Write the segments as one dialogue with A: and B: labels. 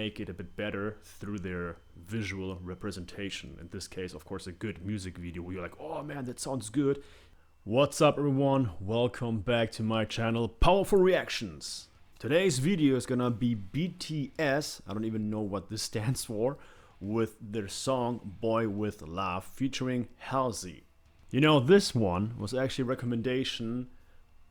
A: make it a bit better through their visual representation. In this case, of course, a good music video where you're like, oh man, that sounds good. What's up everyone? Welcome back to my channel, Powerful Reactions. Today's video is gonna be BTS, I don't even know what this stands for, with their song Boy With Love featuring Halsey. You know, this one was actually a recommendation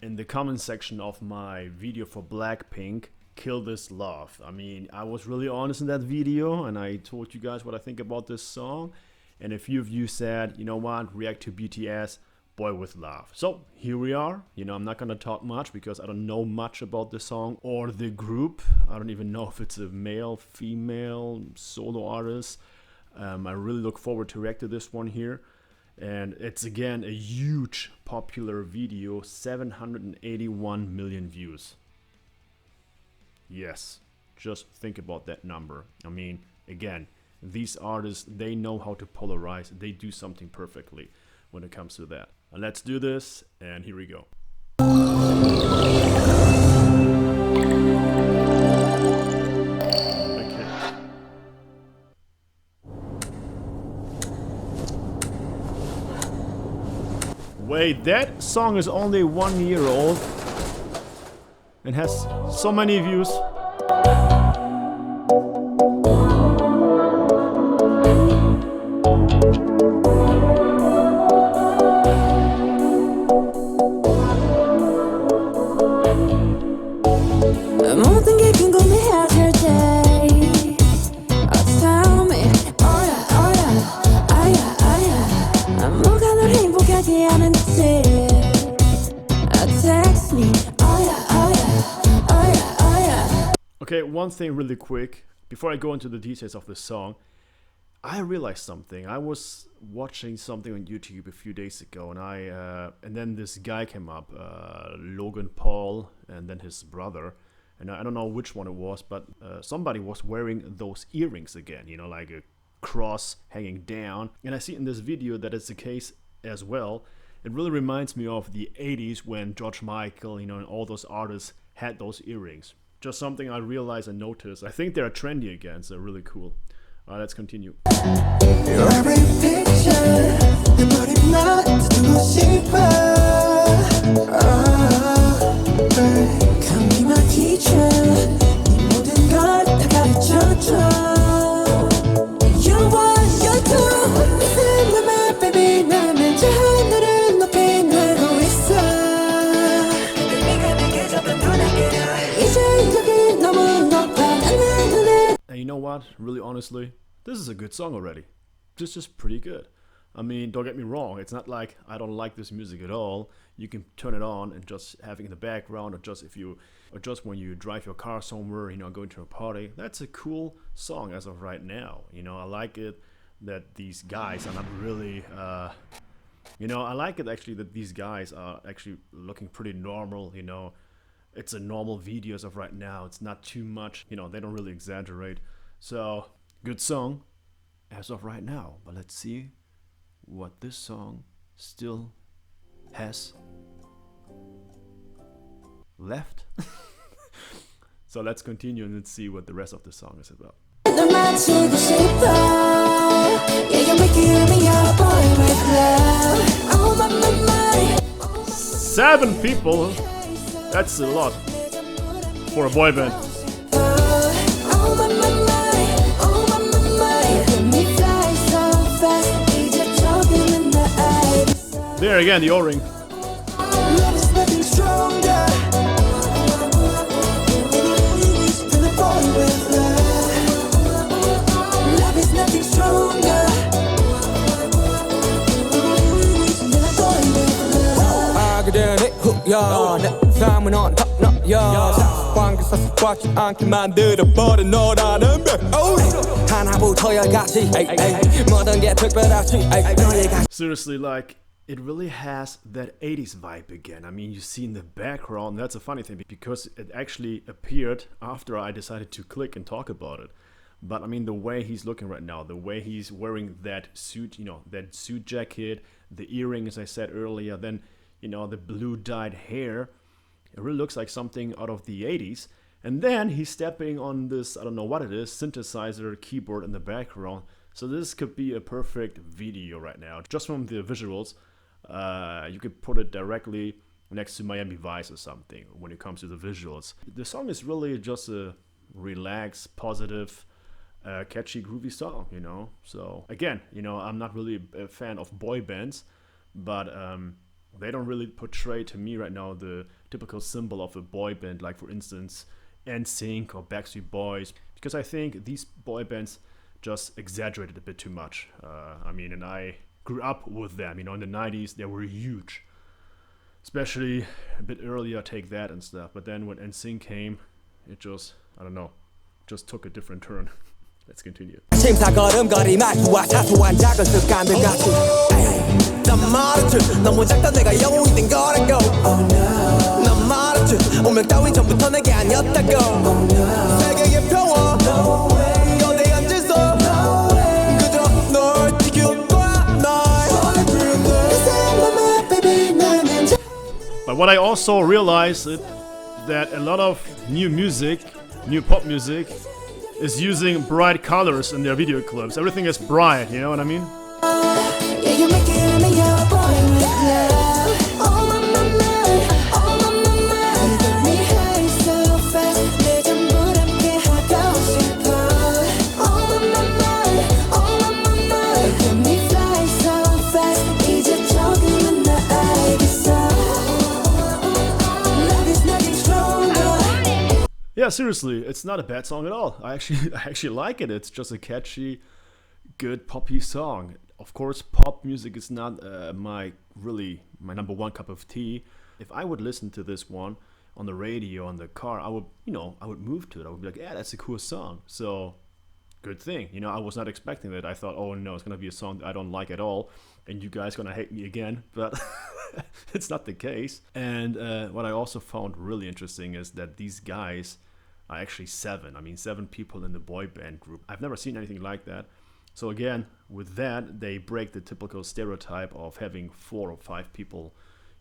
A: in the comment section of my video for Blackpink, Kill This Love. I mean, I was really honest in that video and I told you guys what I think about this song. And a few of you said, you know what, react to BTS, Boy With Love. So here we are. You know, I'm not gonna talk much because I don't know much about the song or the group. I don't even know if it's a male, female, solo artist. I really look forward to react to this one here. And it's again a huge popular video, 781 million views. Yes, just think about that number. I mean, again, these artists, they know how to polarize. They do something perfectly when it comes to that. And let's do this, and here we go. Wait, that song is only 1 year old and has so many views. Okay, one thing really quick, before I go into the details of the song, I realized something. I was watching something on YouTube a few days ago, and then this guy came up, Logan Paul, and then his brother, and I don't know which one it was, but somebody was wearing those earrings again, you know, like a cross hanging down, and I see in this video that it's the case as well. It really reminds me of the 80s when George Michael, you know, and all those artists had those earrings. Just something I realized and noticed. I think they're trendy again, so really cool. Let's continue. And you know what? Really honestly, this is a good song already. This is pretty good. I mean, don't get me wrong. It's not like I don't like this music at all. You can turn it on and just have it in the background, or just when you drive your car somewhere, you know, going to a party. That's a cool song as of right now. You know, I like it that these guys are not really. You know, I like it actually that these guys are actually looking pretty normal. You know, it's a normal video as of right now. It's not too much. You know, they don't really exaggerate. So good song as of right now. But let's see what this song still has left. So let's continue and let's see what the rest of the song is about. 7 people, that's a lot for a boy band. There again, the O-ring. Seriously, like, it really has that 80s vibe again. I mean, you see in the background, that's a funny thing because it actually appeared after I decided to click and talk about it. But I mean, the way he's looking right now, the way he's wearing that suit, you know, that suit jacket, the earrings I said earlier, then, you know, the blue dyed hair, it really looks like something out of the 80s. And then he's stepping on this, I don't know what it is, synthesizer keyboard in the background. So this could be a perfect video right now. Just from the visuals, you could put it directly next to Miami Vice or something when it comes to the visuals. The song is really just a relaxed, positive, catchy, groovy song, you know. So again, you know, I'm not really a fan of boy bands, but they don't really portray to me right now the typical symbol of a boy band, like for instance NSYNC or Backstreet Boys, because I think these boy bands just exaggerated a bit too much. I mean, and I grew up with them, you know, in the 90s they were huge, especially a bit earlier, Take That and stuff. But then when NSYNC came, it just, I don't know, just took a different turn. Let's continue. But what I also realized is that a lot of new music, new pop music, is using bright colors in their video clips. Everything is bright, you know what I mean? Yeah, seriously, it's not a bad song at all. I actually like it. It's just a catchy, good poppy song. Of course, pop music is not my number one cup of tea. If I would listen to this one on the radio, on the car, I would move to it. I would be like, yeah, that's a cool song. So, good thing. You know, I was not expecting that. I thought, oh no, it's gonna be a song that I don't like at all, and you guys gonna hate me again. But it's not the case. And what I also found really interesting is that these guys are actually 7 people in the boy band group. I've never seen anything like that. So again, with that, they break the typical stereotype of having 4 or 5 people,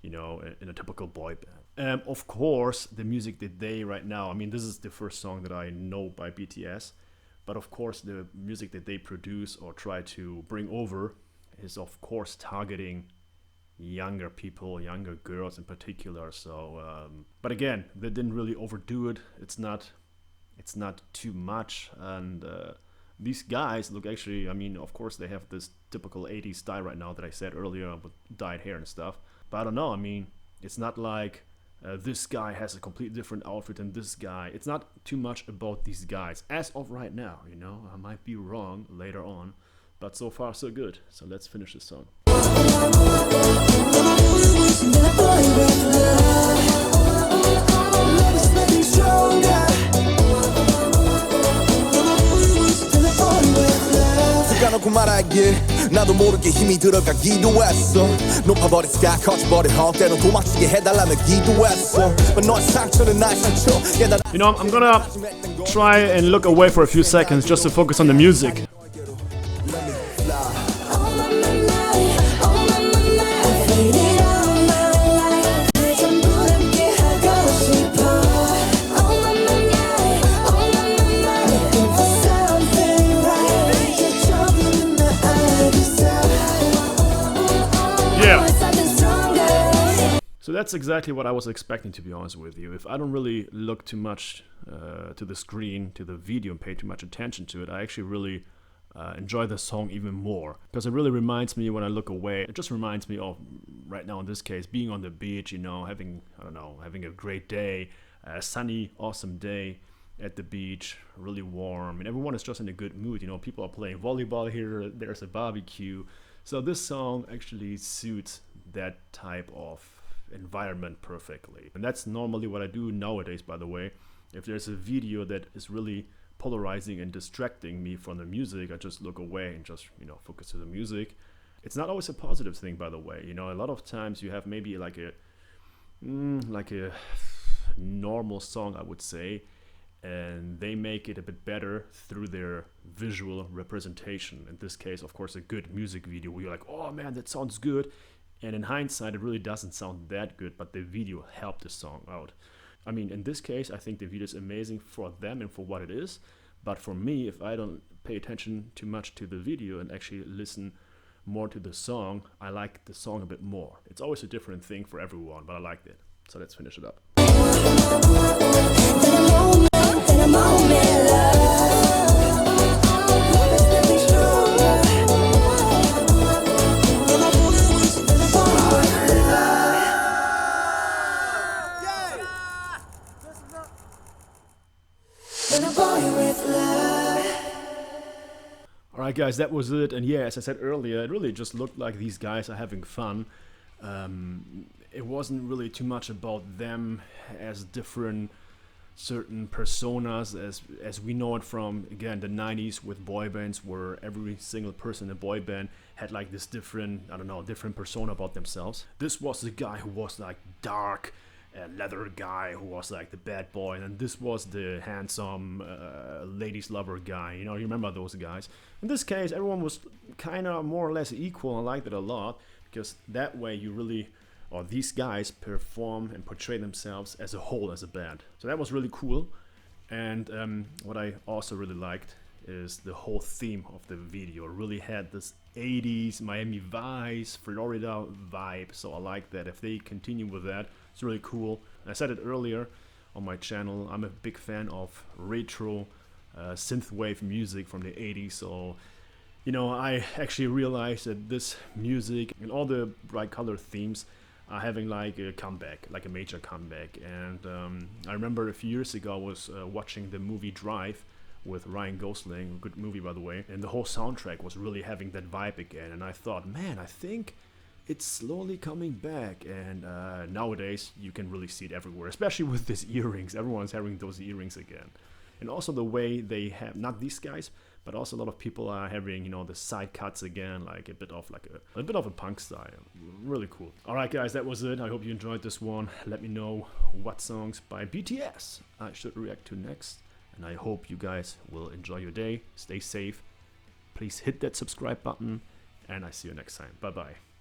A: you know, in a typical boy band. Of course, the music that they right now, I mean, this is the first song that I know by BTS, but of course the music that they produce or try to bring over is of course targeting younger people, younger girls in particular. So but again, they didn't really overdo it. It's not too much. And these guys look, actually, I mean, of course they have this typical 80s style right now that I said earlier with dyed hair and stuff, but I don't know, I mean, it's not like this guy has a completely different outfit than this guy. It's not too much about these guys as of right now, you know. I might be wrong later on, but so far so good. So let's finish this song.
B: 놓고 말하길 나도 모르게 힘이 들어가기도 했어 높아버린 스카 커져버린 헉 때론 도망치게 해달라며 기도했어 너의 상처는 나의 상처.
A: You know, I'm gonna try and look away for a few seconds just to focus on the music. So that's exactly what I was expecting, to be honest with you. If I don't really look too much to the screen, to the video, and pay too much attention to it, I actually really enjoy the song even more. Because it really reminds me, when I look away, it just reminds me of, right now in this case, being on the beach, you know, having a great day, a sunny, awesome day at the beach, really warm, and everyone is just in a good mood. You know, people are playing volleyball here, there's a barbecue. So this song actually suits that type of environment perfectly. And that's normally what I do nowadays, by the way. If there's a video that is really polarizing and distracting me from the music, I just look away and just, you know, focus to the music. It's not always a positive thing, by the way. You know, a lot of times you have maybe like a normal song, I would say, and they make it a bit better through their visual representation. In this case, of course, a good music video where you're like, oh man, that sounds good. And in hindsight, it really doesn't sound that good, but the video helped the song out. I mean, in this case, I think the video is amazing for them and for what it is. But for me, if I don't pay attention too much to the video and actually listen more to the song, I like the song a bit more. It's always a different thing for everyone, but I liked it. So let's finish it up. Alright guys, that was it, and yeah, as I said earlier, it really just looked like these guys are having fun. It wasn't really too much about them as different certain personas as we know it from, again, the 90s with boy bands, where every single person in a boy band had like this different, I don't know, different persona about themselves. This was the guy who was like dark, leather guy who was like the bad boy, and then this was the handsome ladies lover guy. You know, you remember those guys. In this case, everyone was kind of more or less equal. I liked it a lot, because that way you really, or these guys perform and portray themselves as a whole, as a band. So that was really cool. And what I also really liked is the whole theme of the video. It really had this 80s Miami Vice, Florida vibe. So I like that. If they continue with that, it's really cool. And I said it earlier on my channel, I'm a big fan of retro synthwave music from the 80s. So, you know, I actually realized that this music and all the bright color themes are having like a comeback, like a major comeback. And I remember a few years ago I was watching the movie Drive with Ryan Gosling, a good movie by the way, and the whole soundtrack was really having that vibe again. And I thought, man, I think it's slowly coming back. And nowadays you can really see it everywhere, especially with these earrings. Everyone's having those earrings again. And also the way they have, not these guys, but also a lot of people are having, you know, the side cuts again, like a bit of a punk style. Really cool. Alright guys, that was it. I hope you enjoyed this one. Let me know what songs by BTS I should react to next. And I hope you guys will enjoy your day. Stay safe. Please hit that subscribe button. And I see you next time. Bye bye.